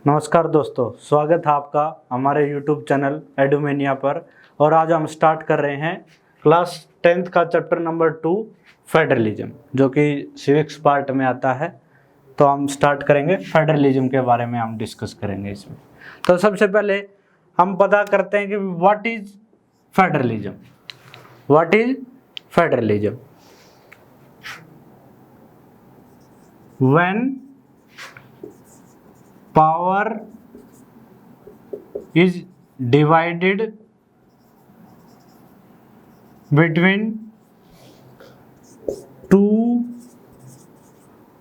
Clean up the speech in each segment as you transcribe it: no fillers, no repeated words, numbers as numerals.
नमस्कार दोस्तों, स्वागत है आपका हमारे YouTube चैनल एडुमेनिया पर। और आज हम स्टार्ट कर रहे हैं क्लास 10th का चैप्टर नंबर 2 फेडरलिज्म, जो कि सिविक्स पार्ट में आता है। तो हम स्टार्ट करेंगे, फेडरलिज्म के बारे में हम डिस्कस करेंगे इसमें। तो सबसे पहले हम पता करते हैं कि what is federalism. What is federalism? When power is divided between two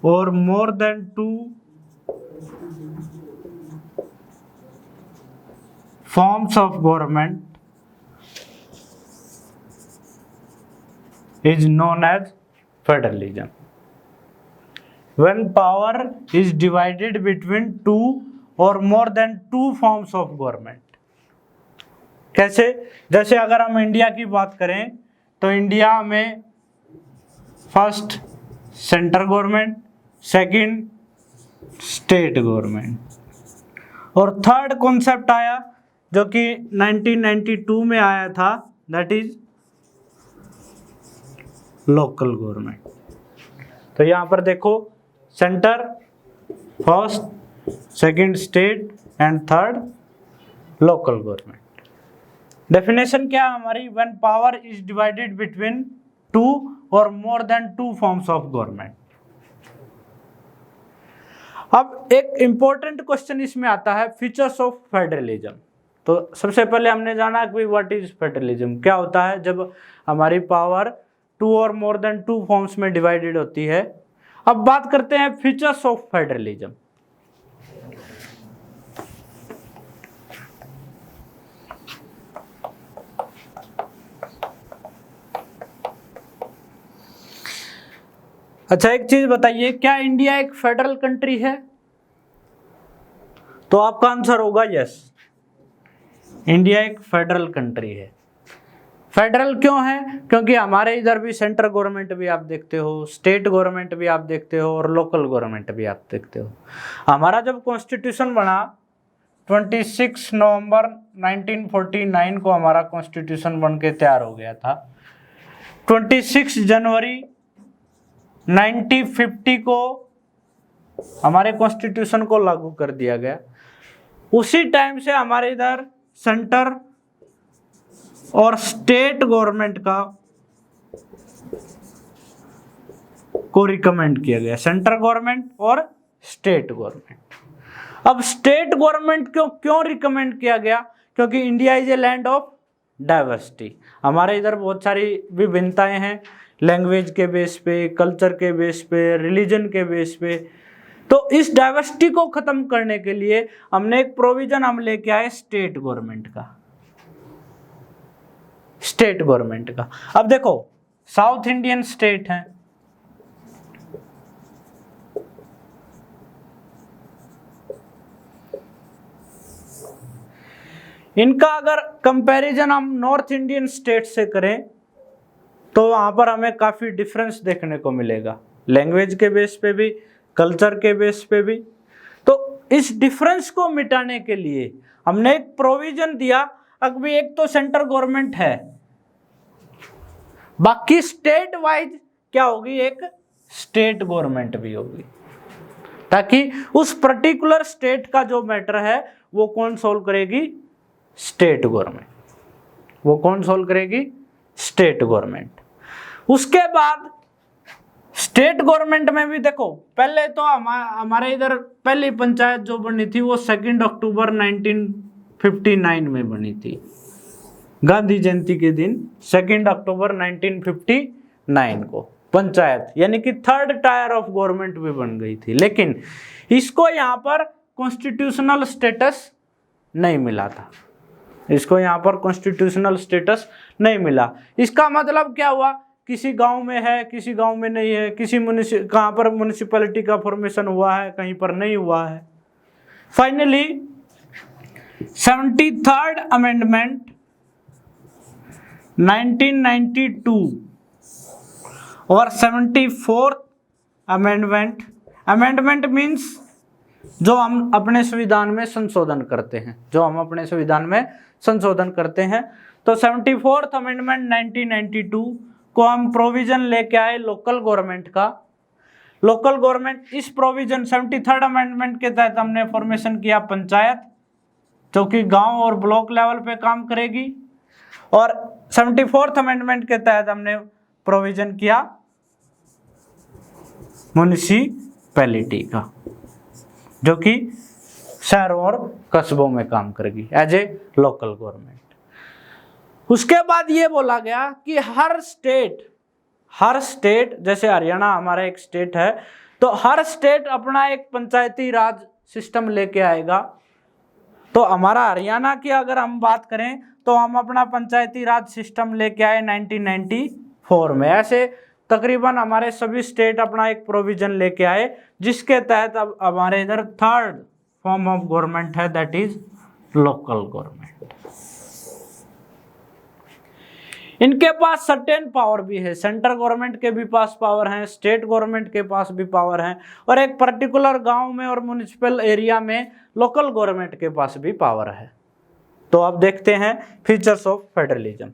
or more than two forms of government is known as federalism. When power is divided between two or more than two forms of government. कैसे? जैसे अगर हम India की बात करें तो India में first central government, second state government और थर्ड कॉन्सेप्ट आया जो कि 1992 में आया था, दैट इज लोकल गवर्नमेंट। तो यहाँ पर देखो, centre, first, second state and third local government. Definition क्या है हमारी? When power is divided between two और more than two forms of government. अब एक इंपॉर्टेंट क्वेश्चन इसमें आता है, फीचर्स ऑफ फेडरलिज्म। तो सबसे पहले हमने जाना कि व्हाट इज फेडरलिज्म, क्या होता है जब हमारी पावर टू और मोर देन टू फॉर्म्स में डिवाइडेड होती है। अब बात करते हैं फीचर्स ऑफ फेडरलिज्म। अच्छा, एक चीज बताइए, क्या इंडिया एक फेडरल कंट्री है? तो आपका आंसर होगा यस, इंडिया एक फेडरल कंट्री है। फेडरल क्यों है? क्योंकि हमारे इधर भी सेंट्रल गवर्नमेंट भी आप देखते हो, स्टेट गवर्नमेंट भी आप देखते हो और लोकल गवर्नमेंट भी आप देखते हो। हमारा जब कॉन्स्टिट्यूशन बना 26 नवंबर 1949 को हमारा कॉन्स्टिट्यूशन बन के तैयार हो गया था। 26 जनवरी 1950 को हमारे कॉन्स्टिट्यूशन को लागू कर दिया गया। उसी टाइम से हमारे इधर सेंटर और स्टेट गवर्नमेंट को रिकमेंड किया गया, सेंट्रल गवर्नमेंट और स्टेट गवर्नमेंट। अब स्टेट गवर्नमेंट क्यों रिकमेंड किया गया? क्योंकि India is a land of diversity. हमारे इधर बहुत सारी विभिन्नताएं हैं, लैंग्वेज के बेस पे, कल्चर के बेस पे, रिलीजन के बेस पे। तो इस डाइवर्सिटी को खत्म करने के लिए हमने एक प्रोविजन हम लेके आए स्टेट गवर्नमेंट का, स्टेट गवर्नमेंट का। अब देखो, साउथ इंडियन स्टेट हैं, इनका अगर कंपैरिजन हम नॉर्थ इंडियन स्टेट से करें तो वहां पर हमें काफी डिफरेंस देखने को मिलेगा, लैंग्वेज के बेस पे भी, कल्चर के बेस पे भी। तो इस डिफरेंस को मिटाने के लिए हमने एक प्रोविजन दिया। अभी एक तो सेंट्रल गवर्नमेंट है, बाकी स्टेट वाइज क्या होगी, एक स्टेट गवर्नमेंट भी होगी, ताकि उस पर्टिकुलर स्टेट का जो मैटर है वो कौन सॉल्व करेगी? State government. वो कौन सॉल्व करेगी? State government. उसके बाद स्टेट गवर्नमेंट में भी देखो, पहले तो हमारे इधर पहली पंचायत जो बनी थी वो 2 अक्टूबर 1959 में बनी थी, गांधी जयंती के दिन 2 अक्टूबर 1959 को पंचायत यानी कि थर्ड टायर ऑफ गवर्नमेंट भी बन गई थी। लेकिन इसको यहाँ पर कॉन्स्टिट्यूशनल स्टेटस नहीं मिला था, इसको यहाँ पर कॉन्स्टिट्यूशनल स्टेटस नहीं मिला। इसका मतलब क्या हुआ? किसी गांव में है, किसी गांव में नहीं है, किसी कहाँ पर म्युनिसिपैलिटी का फॉर्मेशन हुआ है, कहीं पर नहीं हुआ है। फाइनली 73rd अमेंडमेंट 1992 और 74th अमेंडमेंट, अमेंडमेंट मीन्स जो हम अपने संविधान में संशोधन करते हैं, जो हम अपने संविधान में संशोधन करते हैं। तो 74th अमेंडमेंट 1992 को हम प्रोविजन लेके आए लोकल गवर्नमेंट का। लोकल गवर्नमेंट इस प्रोविजन 73rd अमेंडमेंट के तहत हमने फॉर्मेशन किया पंचायत, जो कि गांव और ब्लॉक लेवल पे काम करेगी। और 74th अमेंडमेंट के तहत हमने प्रोविजन किया म्युनिसिपैलिटी का, जो कि शहरों और कस्बों में काम करेगी एज ए लोकल गवर्नमेंट। उसके बाद ये बोला गया कि हर स्टेट जैसे हरियाणा हमारा एक स्टेट है, तो हर स्टेट अपना एक पंचायती राज सिस्टम लेके आएगा। तो हमारा हरियाणा की अगर हम बात करें तो हम अपना पंचायती राज सिस्टम लेके आए 1994 में। ऐसे तकरीबन हमारे सभी स्टेट अपना एक प्रोविजन लेके आए, जिसके तहत अब हमारे इधर थर्ड फॉर्म ऑफ गवर्नमेंट है, दैट इज लोकल गवर्नमेंट। इनके पास सर्टेन पावर भी है, सेंट्रल गवर्नमेंट के भी पास पावर है, स्टेट गवर्नमेंट के पास भी पावर है, और एक पर्टिकुलर गांव में और म्युनिसिपल एरिया में लोकल गवर्नमेंट के पास भी पावर है। तो अब देखते हैं फीचर्स ऑफ फेडरलिज्म।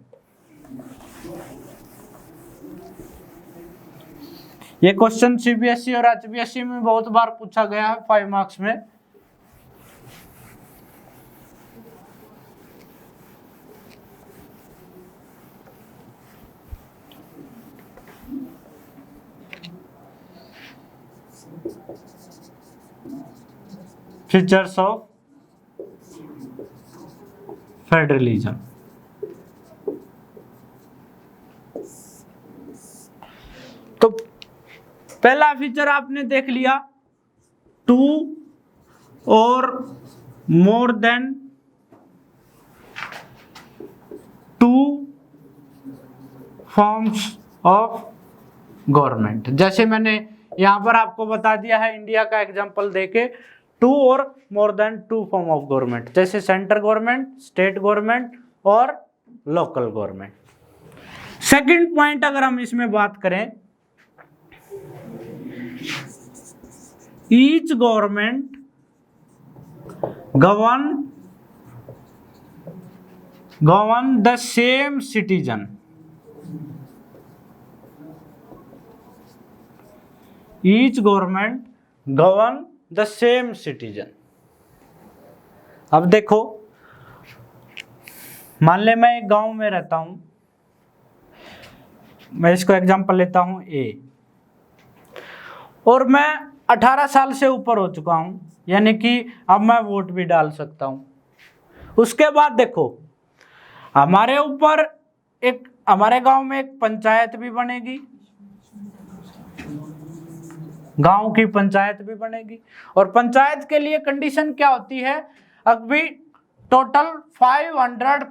ये क्वेश्चन सीबीएसई और एचबीएसई में बहुत बार पूछा गया है 5 मार्क्स में। Features of federalism. तो पहला फीचर आपने देख लिया, 2 और more then 2 forms of government. जैसे मैंने यहां पर आपको बता दिया है इंडिया का एग्जांपल देके, 2 और more then 2 form of government, जैसे सेंट्रल गवर्नमेंट, स्टेट गवर्नमेंट और लोकल गवर्नमेंट। सेकंड पॉइंट अगर हम इसमें बात करें, each government govern the same citizen. Each government govern the same citizen. अब देखो, मान ले मैं एक गांव में रहता हूं, मैं इसको एग्जांपल लेता हूं ए, और मैं 18 साल से ऊपर हो चुका हूं, यानी कि अब मैं वोट भी डाल सकता हूं। उसके बाद देखो, हमारे ऊपर हमारे गांव में एक पंचायत भी बनेगी, गांव की पंचायत भी बनेगी, और पंचायत के लिए कंडीशन क्या होती है, अभी टोटल 500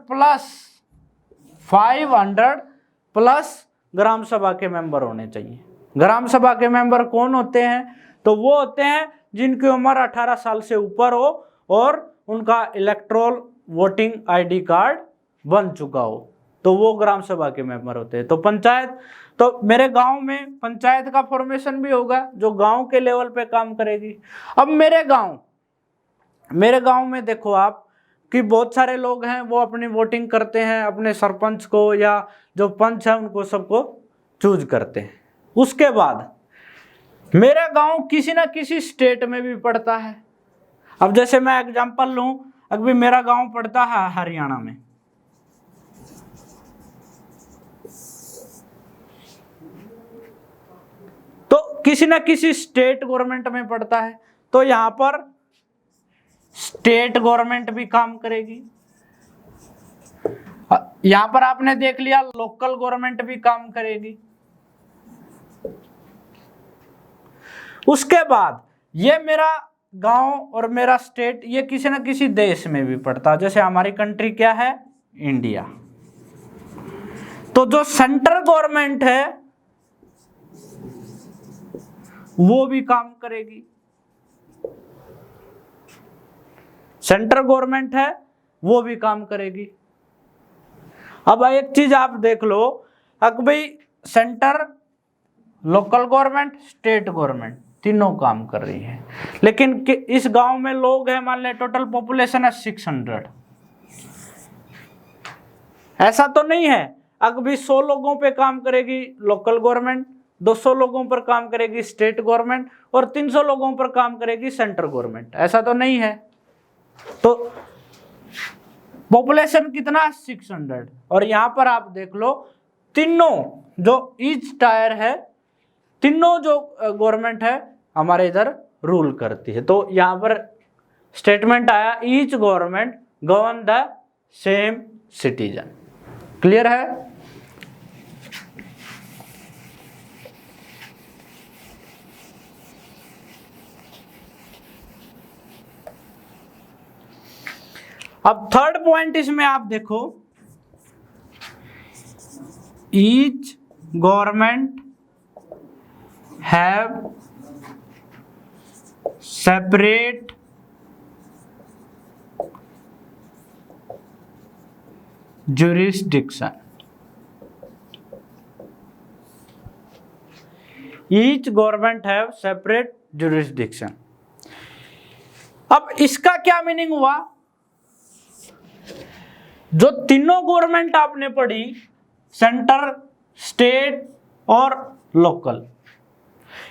प्लस ग्राम सभा के मेंबर होने चाहिए। ग्राम सभा के मेंबर कौन होते हैं, तो वो होते हैं जिनकी उम्र 18 साल से ऊपर हो और उनका इलेक्टोरल वोटिंग आईडी कार्ड बन चुका हो, तो वो ग्राम सभा के मेंबर होते हैं। तो पंचायत, तो मेरे गांव में पंचायत का फॉर्मेशन भी होगा जो गांव के लेवल पे काम करेगी। अब मेरे गांव में देखो आप कि बहुत सारे लोग हैं, वो अपनी वोटिंग करते हैं, अपने सरपंच को या जो पंच है उनको सबको चूज करते हैं। उसके बाद मेरा गांव किसी ना किसी स्टेट में भी पड़ता है। अब जैसे मैं एग्जांपल लूं, अभी मेरा गांव पड़ता है हरियाणा में, तो किसी ना किसी स्टेट गवर्नमेंट में पड़ता है, तो यहां पर स्टेट गवर्नमेंट भी काम करेगी। यहां पर आपने देख लिया लोकल गवर्नमेंट भी काम करेगी। उसके बाद ये मेरा गांव और मेरा स्टेट ये किसी ना किसी देश में भी पड़ता है, जैसे हमारी कंट्री क्या है, इंडिया। तो जो सेंट्रल गवर्नमेंट है वो भी काम करेगी। सेंट्रल गवर्नमेंट है वो भी काम करेगी। अब एक चीज आप देख लो, अब भाई centre, local government, state government, तीनों काम कर रही है। लेकिन इस गांव में लोग हैं, मान ले टोटल पॉपुलेशन है 600, ऐसा तो नहीं है। अभी 100 लोगों पे काम करेगी लोकल गवर्नमेंट, 200 लोगों पर काम करेगी स्टेट गवर्नमेंट और 300 लोगों पर काम करेगी सेंट्रल गवर्नमेंट, ऐसा तो नहीं है। तो पॉपुलेशन कितना 600, और यहां पर आप देख लो तीनों जो ईच टायर है, तीनों जो गवर्नमेंट है हमारे इधर रूल करती है। तो यहां पर स्टेटमेंट आया each government govern the same citizen. Clear है? अब थर्ड पॉइंट इसमें आप देखो, each government have separate jurisdiction. Each government have separate jurisdiction. अब इसका क्या मीनिंग हुआ? जो तीनों गवर्नमेंट आपने पढ़ी, सेंटर, स्टेट और लोकल,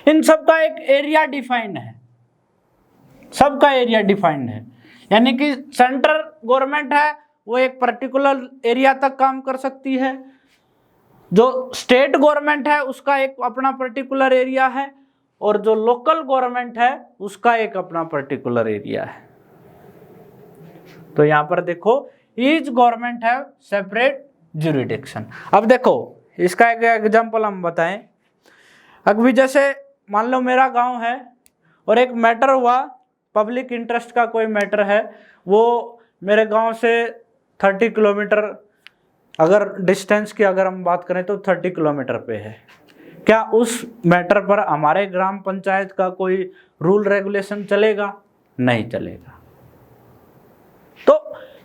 इन सबका एक एरिया डिफाइन है, सबका एरिया डिफाइंड है। यानी कि सेंट्रल गवर्नमेंट है वो एक पर्टिकुलर एरिया तक काम कर सकती है, जो स्टेट गवर्नमेंट है उसका एक अपना पर्टिकुलर एरिया है, और जो लोकल गवर्नमेंट है उसका एक अपना पर्टिकुलर एरिया है। तो यहां पर देखो ईच गवर्नमेंट है सेपरेट ज्यूरिडिक्शन। अब देखो इसका एक एग्जांपल हम बताएं। अभी जैसे मान लो मेरा गांव है और एक मैटर हुआ, पब्लिक इंटरेस्ट का कोई मैटर है, वो मेरे गांव से 30 किलोमीटर अगर डिस्टेंस की अगर हम बात करें तो 30 किलोमीटर पे है। क्या उस मैटर पर हमारे ग्राम पंचायत का कोई रूल रेगुलेशन चलेगा? नहीं चलेगा। तो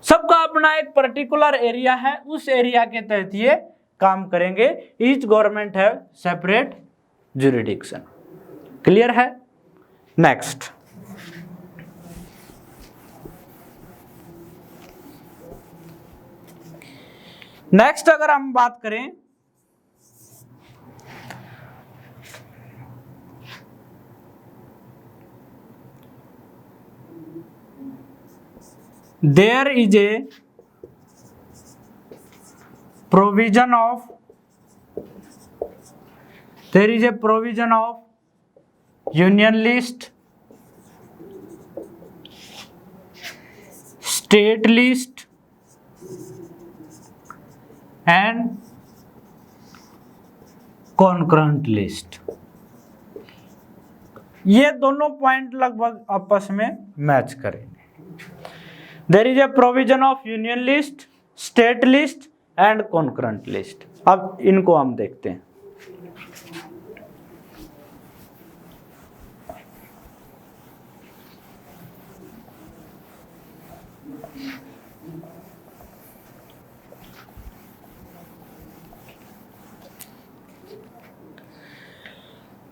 सबका अपना एक पर्टिकुलर एरिया है, उस एरिया के तहत ये काम करेंगे। ईच गवर्नमेंट है सेपरेट ज्यूरिडिक्शन। क्लियर है? नेक्स्ट, अगर हम बात करें there is a provision of union list, state list and concurrent list। ये दोनों पॉइंट लगभग आपस में मैच करेंगे। There is a provision of union list, state list and concurrent list। अब इनको हम देखते हैं।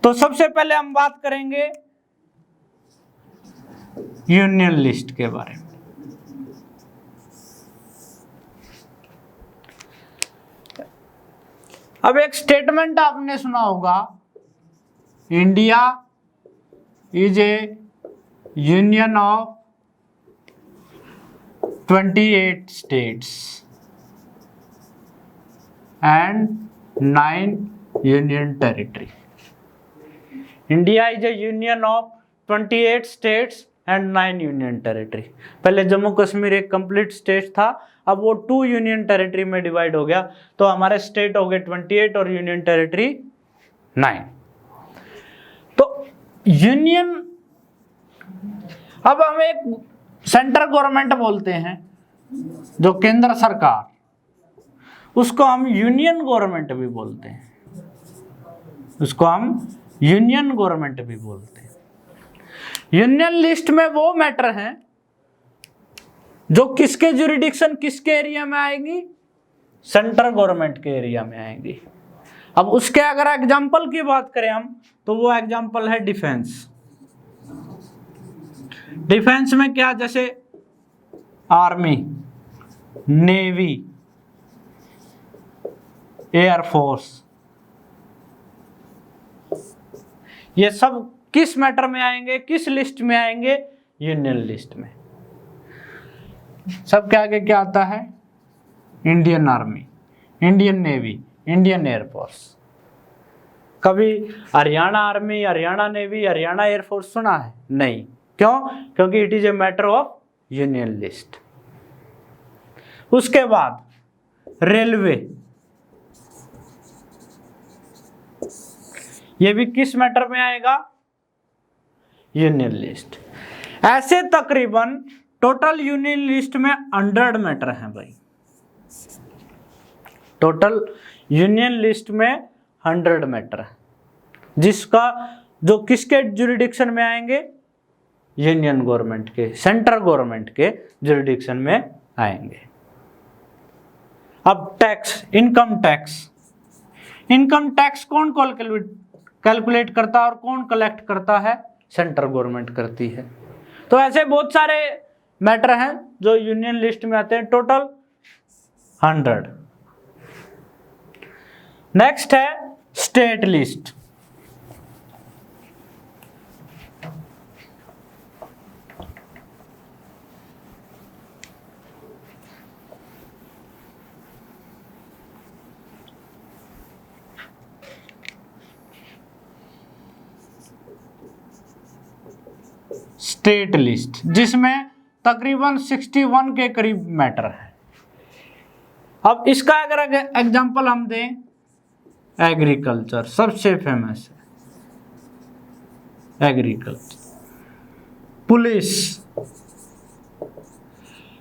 तो सबसे पहले हम बात करेंगे यूनियन लिस्ट के बारे में। अब एक स्टेटमेंट आपने सुना होगा, India is A union of 28 states and 9 union territory. India is A union of 28 states and 9 union territory. पहले जम्मू कश्मीर एक कंप्लीट स्टेट था, अब वो 2 यूनियन टेरिटरी में डिवाइड हो गया, तो हमारे स्टेट हो गए 28 और यूनियन टेरिटरी 9। तो यूनियन, अब हम एक सेंट्रल गवर्नमेंट बोलते हैं जो केंद्र सरकार, उसको हम यूनियन गवर्नमेंट भी बोलते हैं, उसको हम यूनियन गवर्नमेंट भी बोलते हैं। यूनियन लिस्ट में वो मैटर हैं जो किसके ज्यूरिडिक्शन, किसके एरिया में आएंगी? सेंट्रल गवर्नमेंट के एरिया में आएंगी। अब उसके अगर एग्जाम्पल की बात करें हम, तो वो एग्जाम्पल है डिफेंस। डिफेंस में क्या, जैसे आर्मी, नेवी, एयरफोर्स, ये सब किस मैटर में आएंगे, किस लिस्ट में आएंगे, यूनियन लिस्ट में। सबके आगे क्या आता है, Indian army, Indian navy, Indian air force. कभी Haryana army, Haryana navy, Haryana air force सुना है? नहीं। क्यों? क्योंकि it is a matter of union list. उसके बाद रेलवे, ये भी किस मैटर में आएगा, यूनियन लिस्ट। ऐसे तकरीबन टोटल यूनियन लिस्ट में 100 मैटर हैं भाई। टोटल यूनियन लिस्ट में 100 मैटर है, जिसका जो किसके जुरिडिक्शन में आएंगे, यूनियन गवर्नमेंट के, सेंट्रल गवर्नमेंट के जुरिडिक्शन में आएंगे। अब tax, income tax. Income tax कौन कैलकुलेट करता है और कौन कलेक्ट करता है, सेंट्रल गवर्नमेंट करती है। तो ऐसे बहुत सारे मैटर हैं जो यूनियन लिस्ट में आते हैं, टोटल 100। नेक्स्ट है स्टेट लिस्ट। स्टेट लिस्ट, जिसमें तकरीबन 61 के करीब मैटर है। अब इसका अगर एग्जांपल हम दें, एग्रीकल्चर सबसे फेमस है, एग्रीकल्चर, पुलिस,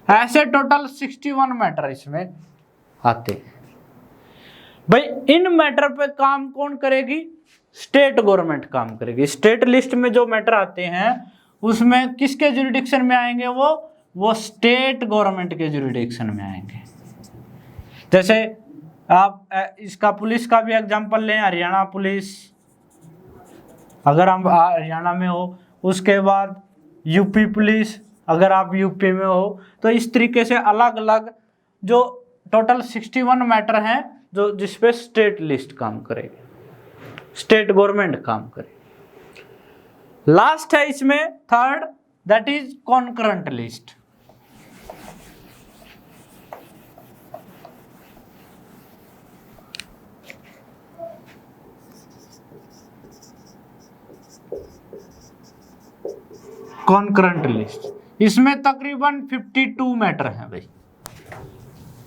ऐसे टोटल 61 मैटर इसमें आते हैं। भाई इन मैटर पे काम कौन करेगी, स्टेट गवर्नमेंट काम करेगी। स्टेट लिस्ट में जो मैटर आते हैं उसमें किसके जुरिडिक्शन में आएंगे, वो स्टेट गवर्नमेंट के जुरिडिक्शन में आएंगे। जैसे आप इसका पुलिस का भी एग्जांपल लें, हरियाणा पुलिस, अगर हम हरियाणा में हो, उसके बाद यूपी पुलिस अगर आप यूपी में हो, तो इस तरीके से अलग अलग जो टोटल 61 मैटर हैं जो जिसपे स्टेट लिस्ट काम करेगी, स्टेट गवर्नमेंट काम करेगी। लास्ट है इसमें third, that is concurrent list. Concurrent list, इसमें तकरीबन 52 मैटर हैं भाई,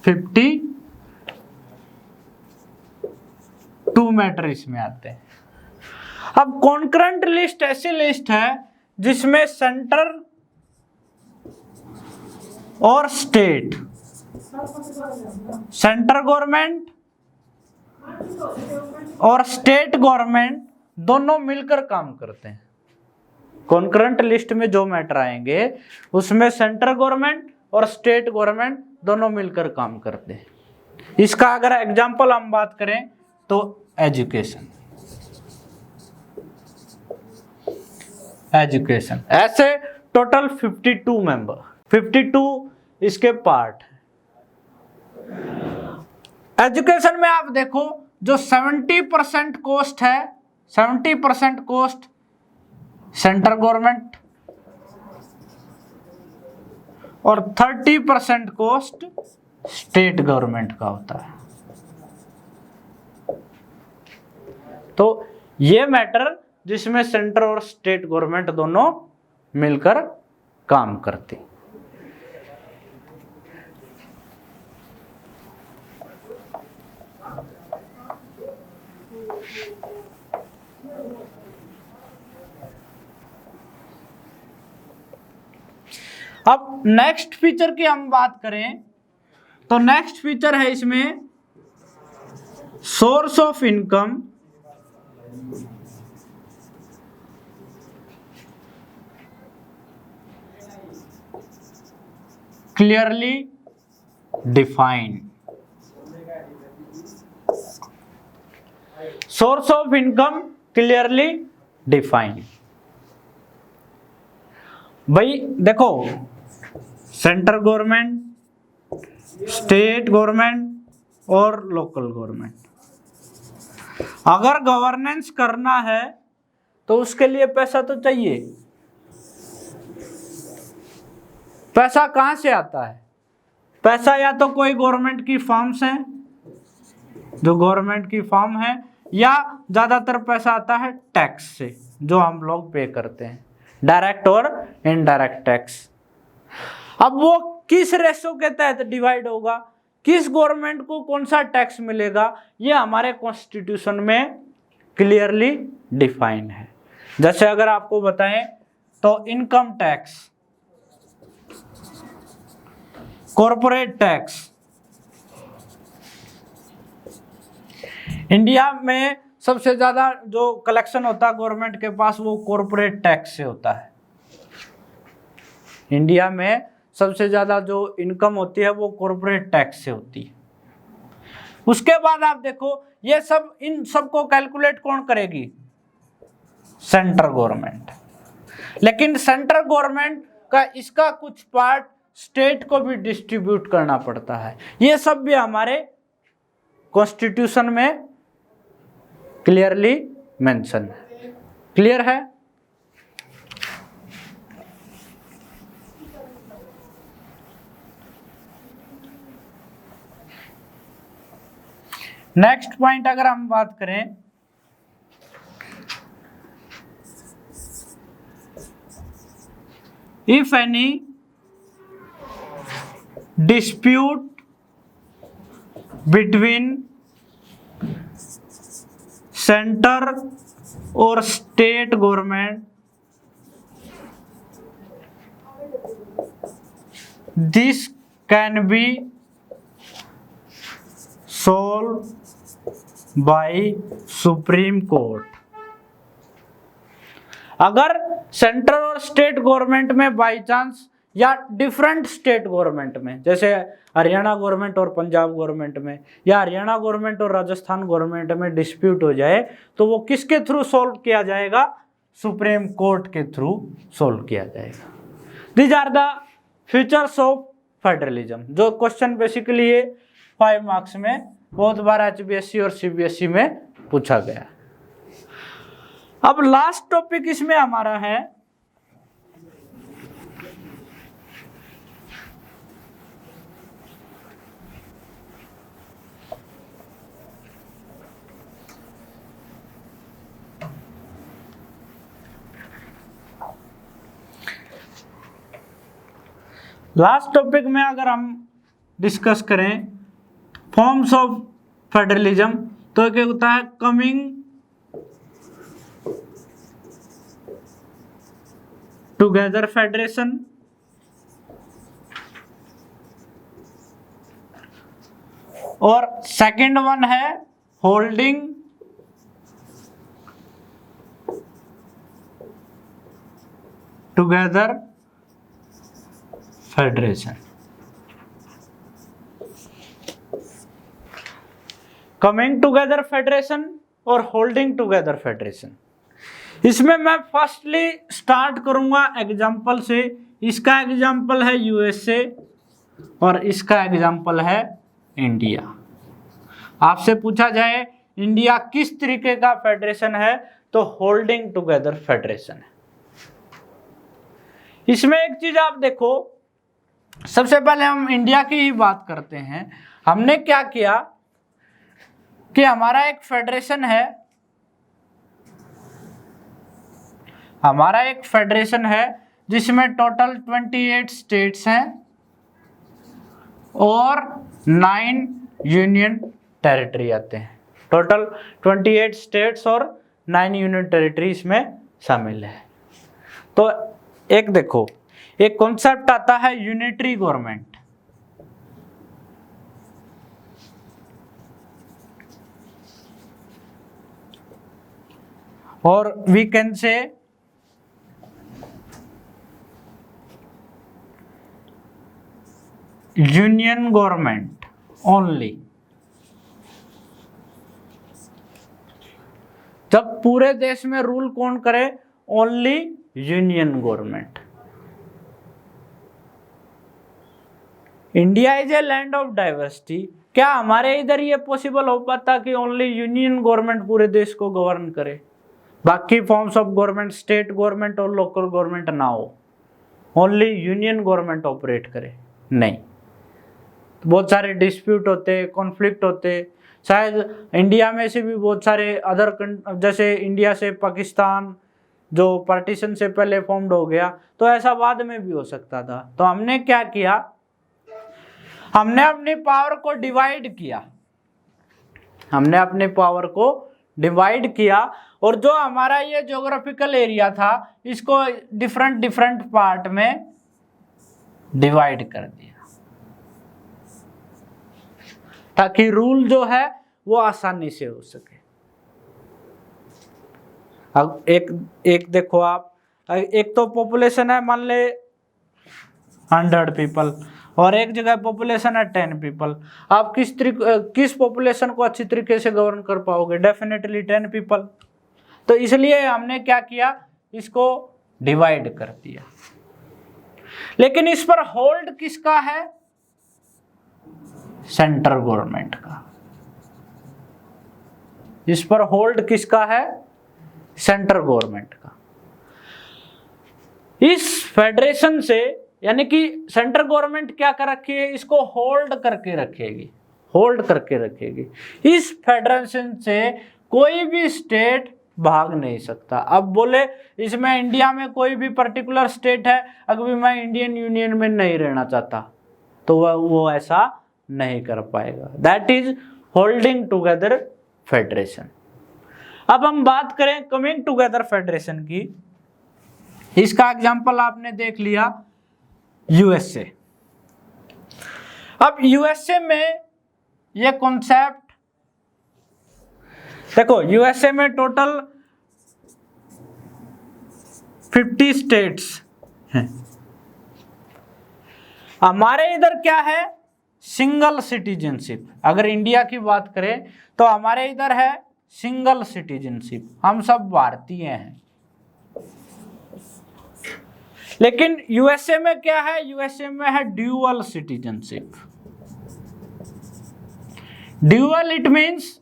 52 मैटर इसमें आते हैं। अब कॉन्करेंट लिस्ट ऐसी लिस्ट है जिसमें सेंटर और स्टेट, सेंट्रल गवर्नमेंट और स्टेट गवर्नमेंट दोनों मिलकर काम करते हैं। कॉन्करेंट लिस्ट में जो मैटर आएंगे उसमें सेंट्रल गवर्नमेंट और स्टेट गवर्नमेंट दोनों मिलकर काम करते हैं। इसका अगर एग्जांपल हम बात करें तो एजुकेशन, एजुकेशन ऐसे टोटल 52 मेंबर, 52 इसके पार्ट है। एजुकेशन में आप देखो जो 70% कॉस्ट है, 70% कॉस्ट सेंट्रल गवर्नमेंट और 30% कॉस्ट स्टेट गवर्नमेंट का होता है। तो ये मैटर जिसमें सेंट्रल और स्टेट गवर्नमेंट दोनों मिलकर काम करते। अब नेक्स्ट फीचर की हम बात करें तो नेक्स्ट फीचर है इसमें source of income clearly defined. Source of income clearly defined. भाई देखो, सेंट्रल गवर्नमेंट, स्टेट गवर्नमेंट और लोकल गवर्नमेंट, अगर गवर्नेंस करना है तो उसके लिए पैसा तो चाहिए। पैसा कहां से आता है? पैसा या तो कोई गवर्नमेंट की फर्म्स है, जो गवर्नमेंट की फर्म है, या ज्यादातर पैसा आता है टैक्स से, जो हम लोग पे करते हैं, डायरेक्ट और इनडायरेक्ट टैक्स। अब वो किस रेशो के तहत डिवाइड होगा, किस गवर्नमेंट को कौन सा टैक्स मिलेगा, ये हमारे कॉन्स्टिट्यूशन में क्लियरली डिफाइन है। जैसे अगर आपको बताएं तो income tax, corporate tax, India में सबसे ज्यादा जो कलेक्शन होता है गवर्नमेंट के पास वो कॉर्पोरेट टैक्स से होता है। इंडिया में सबसे ज्यादा जो इनकम होती है वो कॉर्पोरेट टैक्स से होती है। उसके बाद आप देखो ये सब, इन सबको कैलकुलेट कौन करेगी? Central government. लेकिन सेंट्रल गवर्नमेंट का इसका कुछ पार्ट स्टेट को भी डिस्ट्रीब्यूट करना पड़ता है। ये सब भी हमारे कॉन्स्टिट्यूशन में क्लियरली मेंशन है। क्लियर है? नेक्स्ट पॉइंट अगर हम बात करें, if any dispute between centre और state government, this can be solve by supreme court. अगर सेंट्रल और स्टेट गवर्नमेंट में बाय चांस या डिफरेंट स्टेट गवर्नमेंट में, जैसे हरियाणा गवर्नमेंट और पंजाब गवर्नमेंट में, या हरियाणा गवर्नमेंट और राजस्थान गवर्नमेंट में डिस्प्यूट हो जाए, तो वो किसके थ्रू सॉल्व किया जाएगा? सुप्रीम कोर्ट के थ्रू सॉल्व किया जाएगा। These are the features of federalism, जो क्वेश्चन बेसिकली ये 5 मार्क्स में बहुत बार HBSC और CBSE में पूछा गया। अब लास्ट टॉपिक इसमें हमारा है लास्ट टॉपिक में अगर हम डिस्कस करें फॉर्म्स ऑफ फेडरलिज्म, तो क्या होता है? कमिंग टुगेदर फेडरेशन, और सेकंड वन है holding together federation. Coming together federation और होल्डिंग टुगेदर फेडरेशन। इसमें मैं फर्स्टली स्टार्ट करूंगा एग्जाम्पल से। इसका एग्जाम्पल है USA और इसका एग्जाम्पल है इंडिया। आपसे पूछा जाए इंडिया किस तरीके का फेडरेशन है, तो होल्डिंग टुगेदर फेडरेशन है। इसमें एक चीज आप देखो, सबसे पहले हम इंडिया की ही बात करते हैं। हमने क्या किया कि हमारा एक फेडरेशन है, जिसमें टोटल 28 स्टेट्स हैं और 9 यूनियन टेरिटरी आते हैं। टोटल 28 स्टेट्स और 9 यूनियन टेरिटरी इसमें शामिल है। तो एक देखो, एक कॉन्सेप्ट आता है यूनिटरी गवर्नमेंट, और we can say union government only. जब पूरे देश में रूल कौन करे? Only union government. India is a land of diversity. क्या हमारे इधर ये पॉसिबल हो पाता कि ओनली यूनियन गवर्नमेंट पूरे देश को गवर्न करे, बाकी forms of government, state government और लोकल गवर्नमेंट ना हो, ओनली यूनियन गवर्नमेंट ऑपरेट करे? नहीं। बहुत सारे डिस्प्यूट होते, कॉन्फ्लिक्ट होते, शायद इंडिया में से भी बहुत सारे अदर, जैसे इंडिया से पाकिस्तान जो पार्टीशन से पहले फॉर्म्ड हो गया, तो ऐसा बाद में भी हो सकता था। तो हमने क्या किया? हमने अपनी पावर को डिवाइड किया, हमने अपने पावर को डिवाइड किया, और जो हमारा ये ज्योग्राफिकल एरिया था इसको डिफरेंट डिफरेंट पार्ट में डिवाइड कर दिया, ताकि रूल जो है वो आसानी से हो सके। अब एक देखो आप, एक तो पॉपुलेशन है मान ले 100 पीपल, और एक जगह पॉपुलेशन है 10 पीपल। आप किस पॉपुलेशन को अच्छी तरीके से गवर्न कर पाओगे? Definitely 10 people. तो इसलिए हमने क्या किया? इसको डिवाइड कर दिया। लेकिन इस पर होल्ड किसका है? सेंट्रल गवर्नमेंट का। इस पर होल्ड किसका है? सेंट्रल गवर्नमेंट का। इस फेडरेशन से, यानी कि सेंट्रल गवर्नमेंट क्या कर रखी है? इसको होल्ड करके रखेगी, होल्ड करके रखेगी। इस फेडरेशन से कोई भी स्टेट भाग नहीं सकता। अब बोले इसमें इंडिया में कोई भी पर्टिकुलर स्टेट है, अगर मैं इंडियन यूनियन में नहीं रहना चाहता, तो वो ऐसा नहीं कर पाएगा। That is holding together federation. अब हम बात करें कमिंग टुगेदर फेडरेशन की। इसका एग्जांपल आपने देख लिया यूएसए। अब यूएसए में ये कॉन्सेप्ट देखो, यूएसए में टोटल 50 स्टेट्स हैं। हमारे इधर क्या है? Single citizenship. अगर इंडिया की बात करें तो हमारे इधर है सिंगल सिटीजनशिप, हम सब भारतीय हैं। लेकिन यूएसए में क्या है? यूएसए में है dual citizenship. Dual it means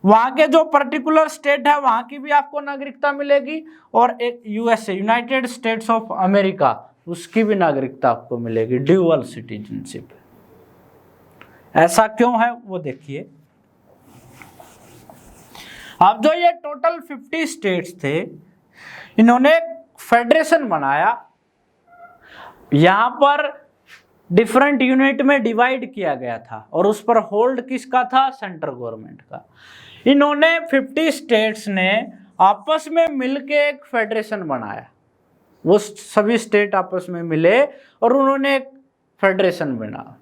वहां के जो पर्टिकुलर स्टेट है वहां की भी आपको नागरिकता मिलेगी, और एक USA, United states of America, उसकी भी नागरिकता आपको मिलेगी। Dual citizenship. ऐसा क्यों है वो देखिए। अब जो ये टोटल 50 स्टेट्स थे, इन्होंने एक फेडरेशन बनाया, यहां पर डिफरेंट यूनिट में डिवाइड किया गया था, और उस पर होल्ड किसका था? सेंट्रल गवर्नमेंट का। इन्होंने 50 स्टेट्स ने आपस में मिलके एक फेडरेशन बनाया। वो सभी स्टेट आपस में मिले और उन्होंने एक फेडरेशन बनाया,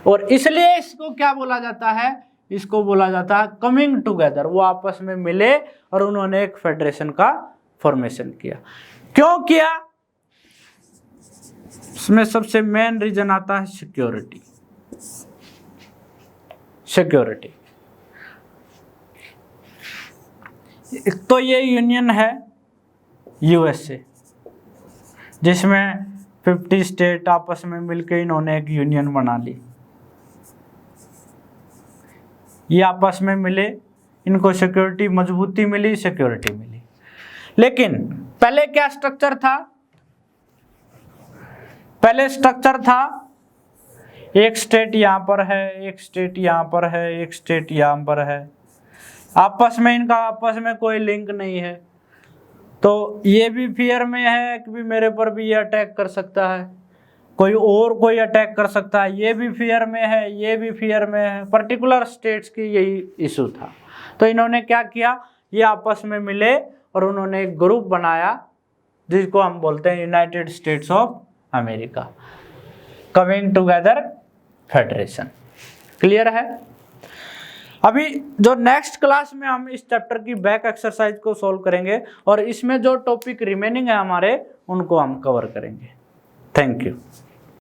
और इसलिए इसको क्या बोला जाता है? इसको बोला जाता है कमिंग टुगेदर। वो आपस में मिले और उन्होंने एक फेडरेशन का फॉर्मेशन किया। क्यों किया? इसमें सबसे मेन रीजन आता है सिक्योरिटी। सिक्योरिटी। तो ये यूनियन है यूएसए, जिसमें 50 स्टेट आपस में मिलकर इन्होंने एक यूनियन बना ली। ये आपस में मिले, इनको सिक्योरिटी, मजबूती मिली, सिक्योरिटी मिली। लेकिन पहले क्या स्ट्रक्चर था? पहले स्ट्रक्चर था एक स्टेट यहां पर है, एक स्टेट यहां पर है, एक स्टेट यहां पर है, आपस में इनका आपस में कोई लिंक नहीं है। तो ये भी फियर में है कि भी मेरे पर भी ये अटैक कर सकता है, कोई अटैक कर सकता है, ये भी फियर में है, ये भी फियर में है। पर्टिकुलर स्टेट्स की यही इशू था। तो इन्होंने क्या किया? ये आपस में मिले और उन्होंने एक ग्रुप बनाया जिसको हम बोलते हैं United states of America. Coming together federation. Clear है? अभी जो नेक्स्ट क्लास में हम इस चैप्टर की बैक एक्सरसाइज को सॉल्व करेंगे, और इसमें जो टॉपिक रिमेनिंग है हमारे, उनको हम कवर करेंगे। Thank you.